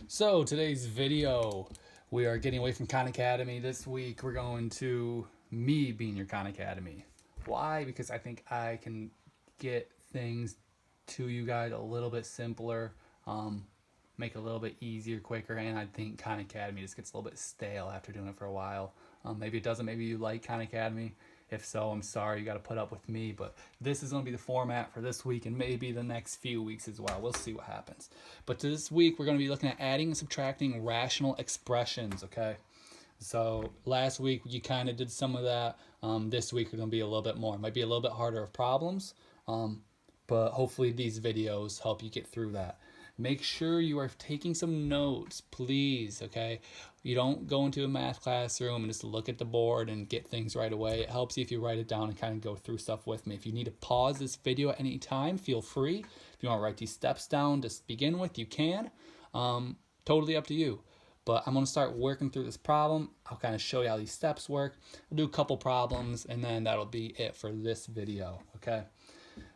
So today's video, we are getting away from Khan Academy. This week we're going to me being your Khan Academy. Why? Because I think I can get things to you guys a little bit simpler, make it a little bit easier, quicker, and I think Khan Academy just gets a little bit stale after doing it for a while. Maybe it doesn't. Maybe you like Khan Academy. If so, I'm sorry you got to put up with me, but this is going to be the format for this week and maybe the next few weeks as well. We'll see what happens. But this week, we're going to be looking at adding and subtracting rational expressions, okay? So last week, you kind of did some of that. This week, we're going to be a little bit more. It might be a little bit harder of problems, but hopefully these videos help you get through that. Make sure you are taking some notes, please, okay? You don't go into a math classroom and just look at the board and get things right away. It helps you if you write it down and kind of go through stuff with me. If you need to pause this video at any time, feel free. If you want to write these steps down to begin with, you can. Totally up to you. But I'm going to start working through this problem. I'll kind of show you how these steps work. I'll do a couple problems, and then that'll be it for this video, okay?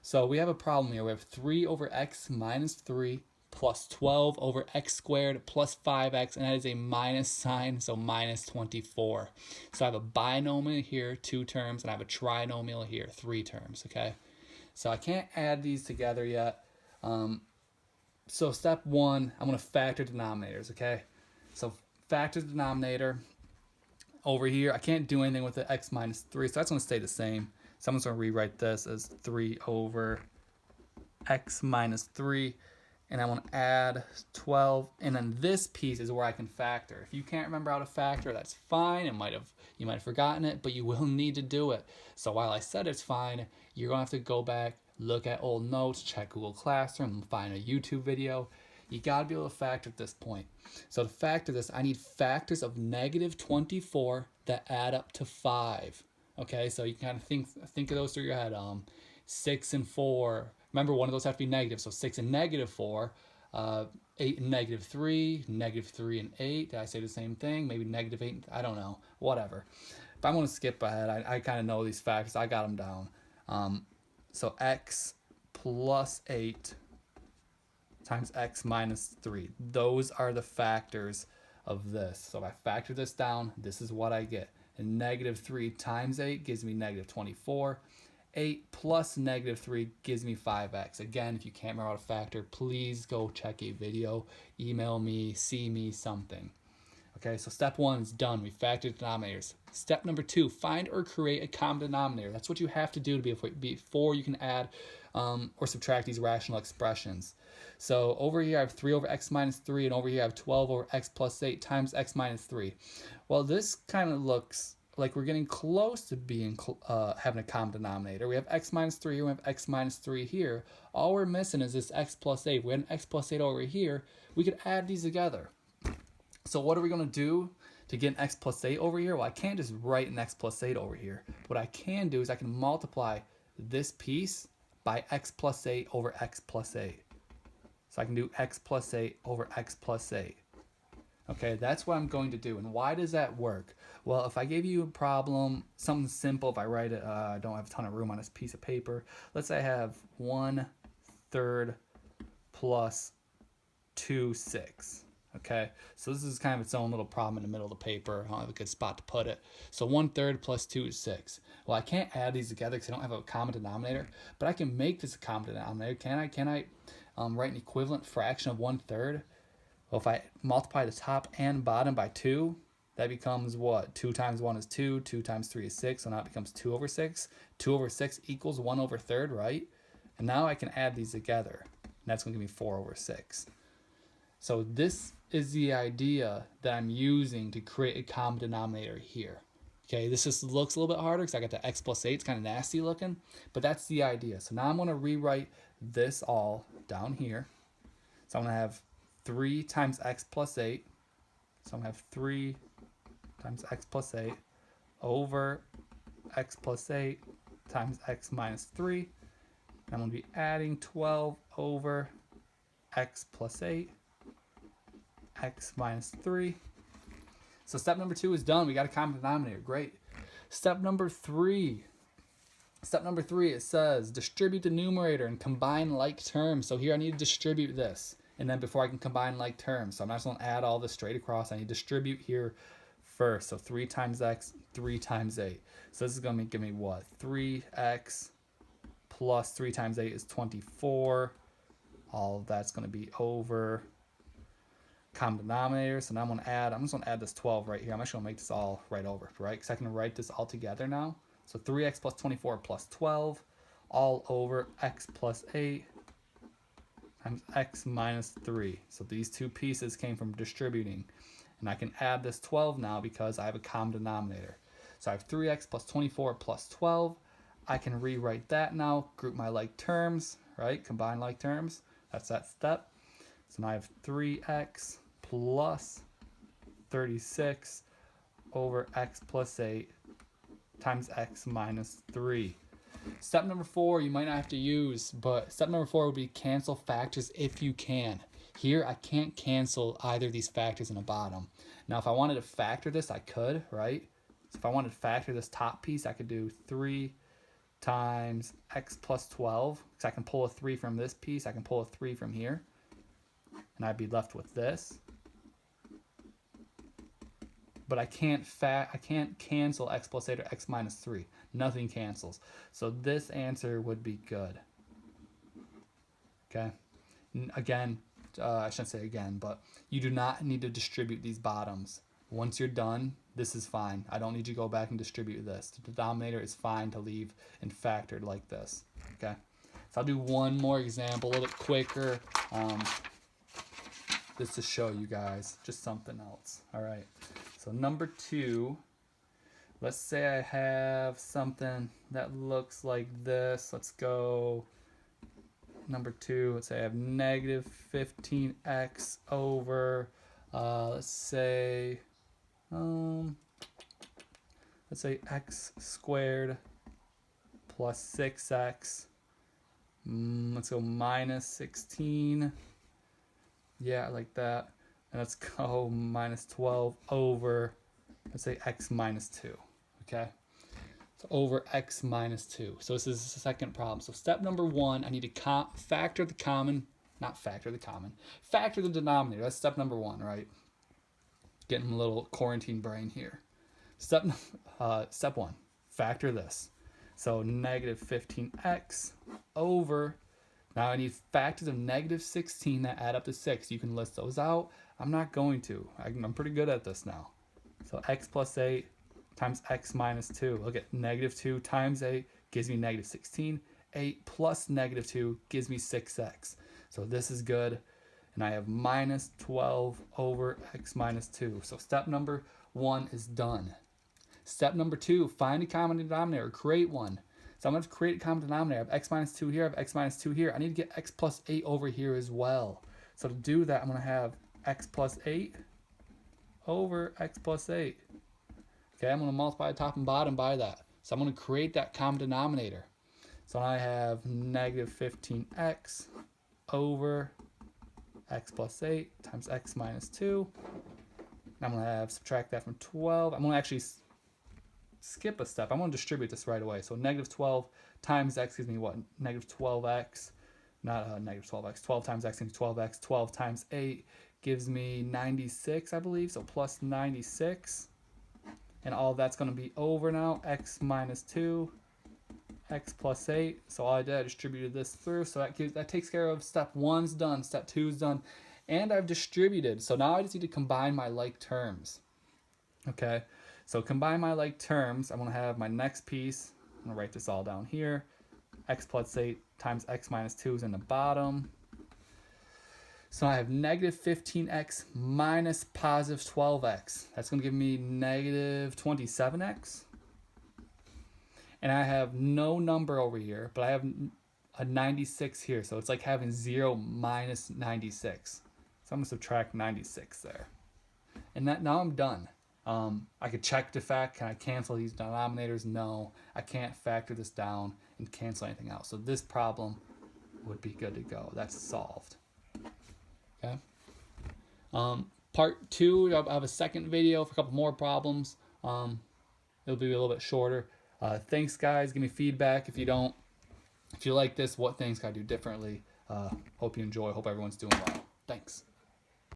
So we have a problem here. We have 3 over x minus 3 plus 12 over x squared plus 5x, and that is a minus sign, so minus 24. So I have a binomial here, 2 terms, and I have a trinomial here, 3 terms, okay? So I can't add these together yet. So step 1, I'm going to factor denominators, okay? So factor the denominator. Over here, I can't do anything with the x minus 3, so that's going to stay the same. So I'm just going to rewrite this as 3 over x minus 3. And I want to add 12, and then this piece is where I can factor. If you can't remember how to factor, that's fine. You might have forgotten it, but you will need to do it. So while I said it's fine, you're gonna have to go back, look at old notes, check Google Classroom, find a YouTube video. You gotta be able to factor at this point. So to factor this, I need factors of negative 24 that add up to 5. Okay, so you can kind of think of those through your head. 6 and 4. Remember, one of those have to be negative, so 6 and negative 4, 8 and negative 3, negative 3 and 8. Did I say the same thing? Maybe negative 8, I don't know, whatever. If I'm going to skip ahead, I kind of know these factors. I got them down. So x plus 8 times x minus 3. Those are the factors of this. So if I factor this down, this is what I get. And negative 3 times 8 gives me negative 24. 8 plus negative 3 gives me 5x. Again, if you can't remember how to factor, please go check a video, email me, see me, something. Okay, so step 1 is done. We factored denominators. Step number 2, find or create a common denominator. That's what you have to do before you can add or subtract these rational expressions. So over here I have 3 over x minus 3, and over here I have 12 over x plus 8 times x minus 3. Well, this kind of looks like we're getting close to being having a common denominator. We have x minus 3 here, we have x minus 3 here. All we're missing is this x plus 8. If we had an x plus 8 over here, we could add these together. So what are we going to do to get an x plus 8 over here? Well, I can't just write an x plus 8 over here. What I can do is I can multiply this piece by x plus 8 over x plus 8. So I can do x plus 8 over x plus 8. Okay, that's what I'm going to do. And why does that work? Well, if I gave you a problem, something simple, if I write it, I don't have a ton of room on this piece of paper. Let's say I have 1/3 plus 2/6. Okay, so this is kind of its own little problem in the middle of the paper. I don't have a good spot to put it. So 1/3 plus 2 is 6. Well, I can't add these together because I don't have a common denominator, but I can make this a common denominator. Can I write an equivalent fraction of 1/3? Well, if I multiply the top and bottom by 2, that becomes what? 2 times 1 is 2, 2 times 3 is 6, so now it becomes 2 over 6. 2 over 6 equals 1 over 3rd, right? And now I can add these together, and that's going to give me 4 over 6. So this is the idea that I'm using to create a common denominator here. Okay, this just looks a little bit harder because I got the x plus 8. It's kind of nasty looking, but that's the idea. So now I'm going to rewrite this all down here. So I'm going to have 3 times x plus 8. So I'm going to have 3 times x plus 8 over x plus 8 times x minus 3. And I'm going to be adding 12 over x plus 8, x minus 3. So step number 2 is done. We got a common denominator. Great. Step number 3. It says distribute the numerator and combine like terms. So here I need to distribute this. and then before I can combine like terms. So I'm not just going to add all this straight across. I need to distribute here first. So 3 times x, 3 times 8. So this is going to give me what? 3x plus 3 times 8 is 24. All of that's going to be over common denominator. So now I'm just going to add this 12 right here. I'm actually going to make this all right over, right? Because I can write this all together now. So 3x plus 24 plus 12 all over x plus 8 times x minus 3. So these two pieces came from distributing. And I can add this 12 now because I have a common denominator. So I have 3x plus 24 plus 12. I can rewrite that now, group my like terms, right? Combine like terms. That's that step. So now I have 3x plus 36 over x plus 8 times x minus 3. Step number 4 you might not have to use, but step number 4 would be cancel factors if you can. Here I can't cancel either of these factors in the bottom. Now if I wanted to factor this, I could, right? So if I wanted to factor this top piece, I could do 3 times x plus 12, because I can pull a 3 from this piece, I can pull a 3 from here, and I'd be left with this. But I can't cancel x plus 8 or x minus 3. Nothing cancels. So this answer would be good. Okay. Again, I shouldn't say again, but you do not need to distribute these bottoms. Once you're done, this is fine. I don't need you to go back and distribute this. The denominator is fine to leave and factored like this. Okay. So I'll do one more example, a little bit quicker. Just to show you guys just something else. All right. So number 2, let's say I have something that looks like this. Let's go number 2. Let's say I have negative 15x over, let's say x squared plus 6x. Let's go minus 16. Yeah, like that. And let's go minus 12 over, let's say x minus 2, okay? So over x minus 2. So this is the second problem. So step number 1, I need to factor the denominator. That's step number 1, right? Getting a little quarantine brain here. Step 1, factor this. So negative 15x over, now I need factors of negative 16 that add up to 6. You can list those out. I'm not going to. I'm pretty good at this now. So x plus 8 times x minus 2. Look at negative 2 times 8 gives me negative 16. 8 plus negative 2 gives me 6x. So this is good. And I have minus 12 over x minus 2. So step number 1 is done. Step number 2, find a common denominator. Create one. So I'm going to create a common denominator. I have x minus 2 here. I have x minus 2 here. I need to get x plus 8 over here as well. So to do that, I'm going to have x plus 8 over x plus 8. Okay, I'm going to multiply top and bottom by that. So I'm going to create that common denominator. So now I have negative 15x over x plus 8 times x minus 2. And I'm going to subtract that from 12. I'm going to actually skip a step. I'm going to distribute this right away. So negative 12 times x gives me what? Negative 12x. Not negative 12x. 12 times x gives me 12x. 12 times 8 gives me 96, I believe. So plus 96. And all of that's going to be over now. X minus 2. X plus 8. So all I did, I distributed this through. So that takes care of step 1's done. Step 2's done. And I've distributed. So now I just need to combine my like terms. Okay. So combine my like terms. I'm going to have my next piece. I'm going to write this all down here. X plus 8 times x minus 2 is in the bottom. So I have negative 15x minus positive 12x. That's going to give me negative 27x. And I have no number over here, but I have a 96 here. So it's like having 0 minus 96. So I'm going to subtract 96 there. And now I'm done. I could check the fact, can I cancel these denominators? No, I can't factor this down and cancel anything else. So this problem would be good to go. That's solved. Okay. Part 2, I'll have a second video for a couple more problems. It'll be a little bit shorter. Thanks, guys. Give me feedback if you like this, what things can I do differently. Hope you enjoy. Hope everyone's doing well. Thanks.